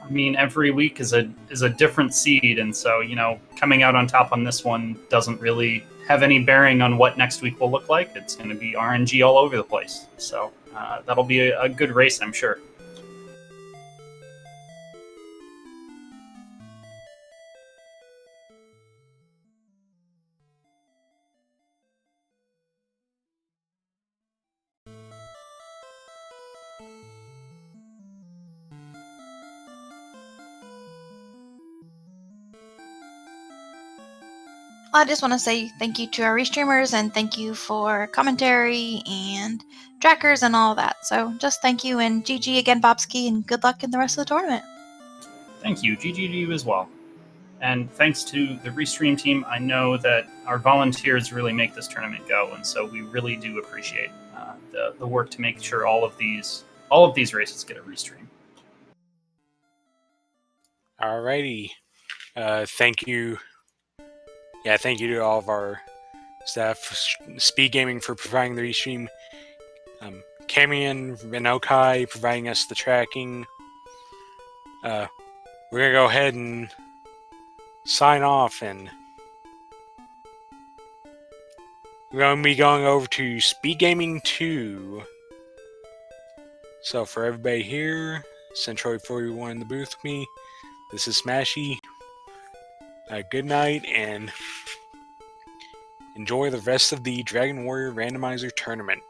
I mean, every week is a different seed, and so coming out on top on this one doesn't really have any bearing on what next week will look like. It's going to be RNG all over the place, so that'll be a good race, I'm sure. I just want to say thank you to our restreamers and thank you for commentary and trackers and all that. So just thank you and GG again, Bobski, and good luck in the rest of the tournament. Thank you. GG to you as well. And thanks to the Restream team, I know that our volunteers really make this tournament go, and so we really do appreciate the work to make sure all of these races get a Restream. Alrighty. Thank you. Yeah, thank you to all of our staff, SpeedGaming for providing the restream, Camion and Okai providing us the tracking. We're gonna go ahead and sign off, and we're gonna be going over to SpeedGaming 2. So for everybody here, Centroid41 in the booth with me, this is Smashy. Good night, and enjoy the rest of the Dragon Warrior Randomizer tournament.